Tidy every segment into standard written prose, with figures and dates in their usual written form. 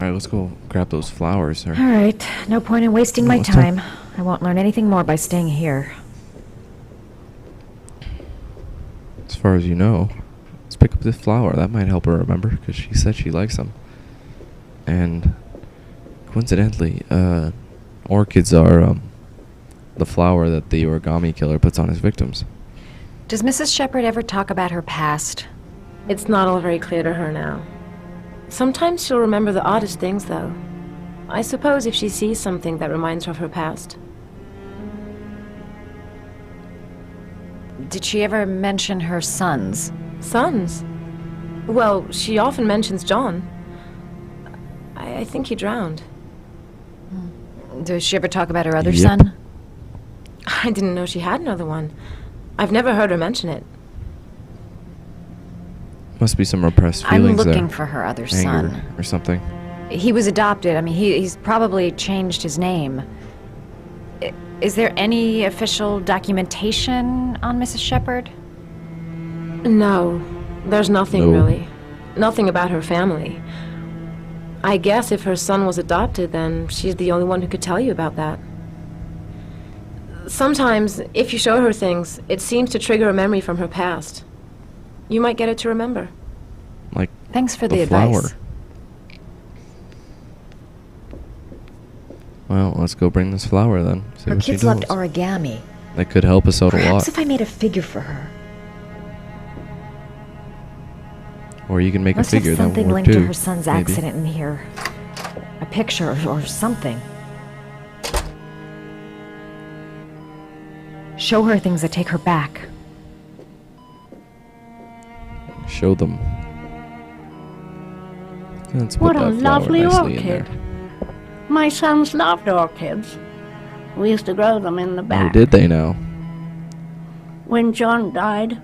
Alright, let's go grab those flowers. Or Alright, no point in wasting my Let's time. I won't learn anything more by staying here. as far as you know, let's pick up this flower. That might help her remember, because she said she likes them. And coincidentally, orchids are the flower that the origami killer puts on his victims. Does Mrs. Sheppard ever talk about her past? It's not all very clear to her now. Sometimes she'll remember the oddest things, though. I suppose if she sees something that reminds her of her past. Did she ever mention her sons? Sons? Well, she often mentions John. I think he drowned. Does she ever talk about her other Yep. son? I didn't know she had another one. I've never heard her mention it. Must be some repressed I'm feelings looking there. for her other Anger son. or something. He was adopted. I mean, he's probably changed his name. Is there any official documentation on Mrs. Sheppard? No, there's nothing No. really. Nothing about her family. I guess if her son was adopted, then she's the only one who could tell you about that. Sometimes, if you show her things, it seems to trigger a memory from her past. You might get it to remember. Like Thanks for the the flower. advice. Well, let's go bring this flower then. See Her what she kids loved knows. origami. That could help us out a lot. Perhaps if I made a figure for her. Or you can make Must a figure have that something would work linked too. to her son's maybe. accident in here. A picture or something. Show her things that take her back. Show them. Let's put What a that flower lovely nicely in there. orchid. My sons loved orchids. We used to grow them in the Oh, back. did they now? When John died,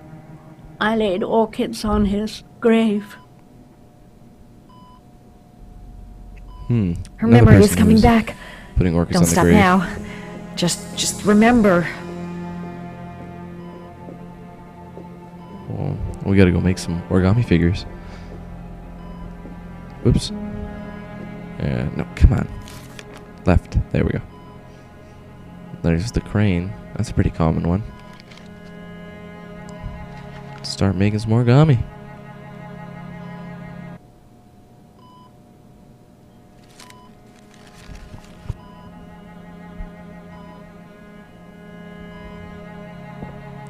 I laid orchids on his grave. Her Another memory is person coming who's back. Putting orchids Don't on the stop grave. now. Just remember. Well, we gotta go make some origami figures. Whoops. No, come on. Left. There we go. There's the crane. That's a pretty common one. Start making some origami.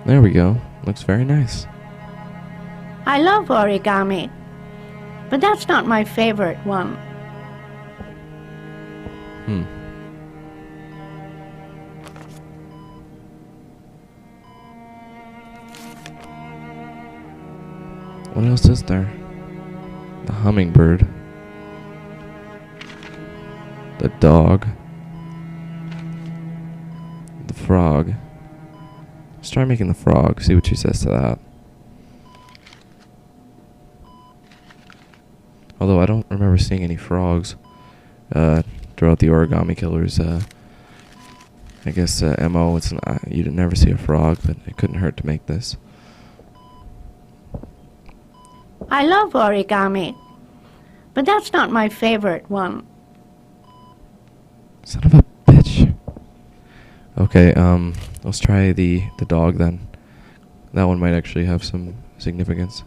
There we go. Looks very nice. I love origami, but that's not my favorite one. What else is there? The hummingbird. The dog. The frog. Let's try making the frog, see what she says to that. Although I don't remember seeing any frogs throughout the origami killer's I guess MO. It's not, you didn't never see a frog, but it couldn't hurt to make this. I love origami, but that's not my favorite one. Son of a bitch. Okay, let's try the dog then. That one might actually have some significance.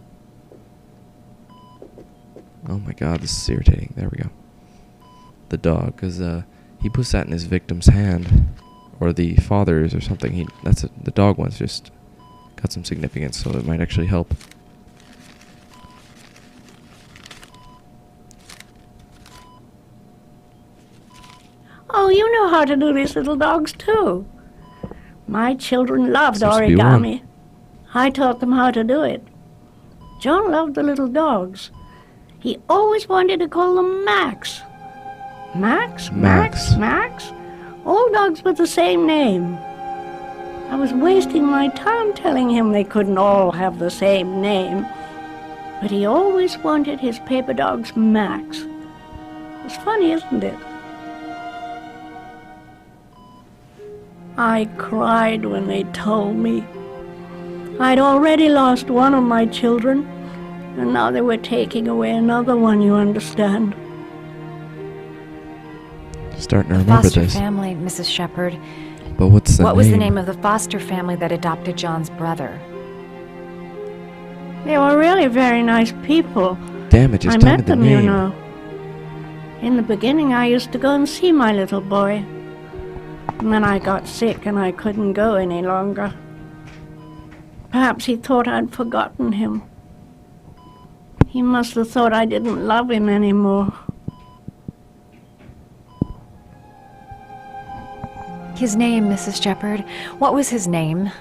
Oh my god, this is irritating. There we go. The dog, because he puts that in his victim's hand, or the father's or something. The dog one's just got some significance, so it might actually help. Oh, you know how to do these little dogs too. My children loved Seems to be origami. I taught them how to do it. John loved the little dogs. He always wanted to call them Max. Max? Max. Max? All dogs with the same name. I was wasting my time telling him they couldn't all have the same name. But he always wanted his paper dogs Max. It's funny, isn't it? I cried when they told me. I'd already lost one of my children, and now they were taking away another one, you understand. starting to The remember foster this. family, Mrs. Sheppard. But what's the What name? was the name of the foster family that adopted John's brother? They were really very nice people. Damn it, just I tell me met the them, name. you know. In the beginning, I used to go and see my little boy. And then I got sick and I couldn't go any longer. Perhaps he thought I'd forgotten him. He must have thought I didn't love him anymore. His name, Mrs. Sheppard. What was his name?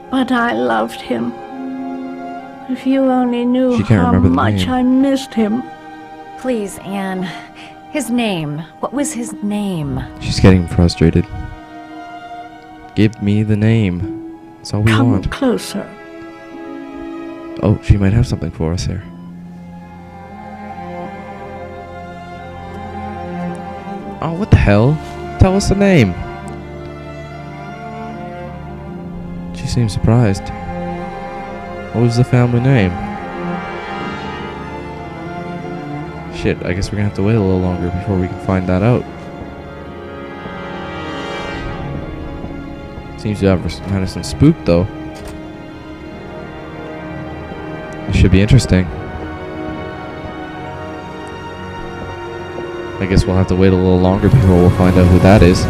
But I loved him. If you only knew She can't how remember the much name. I missed him. Please, Anne. His name. What was his name? She's getting frustrated. Give me the name. That's all we Come want. closer. Oh, she might have something for us here. Oh, what the hell? Tell us the name. She seems surprised. What was the family name? Shit, I guess we're gonna have to wait a little longer before we can find that out. Seems to have kind of some spook, though. It should be interesting. I guess we'll have to wait a little longer before we'll find out who that is.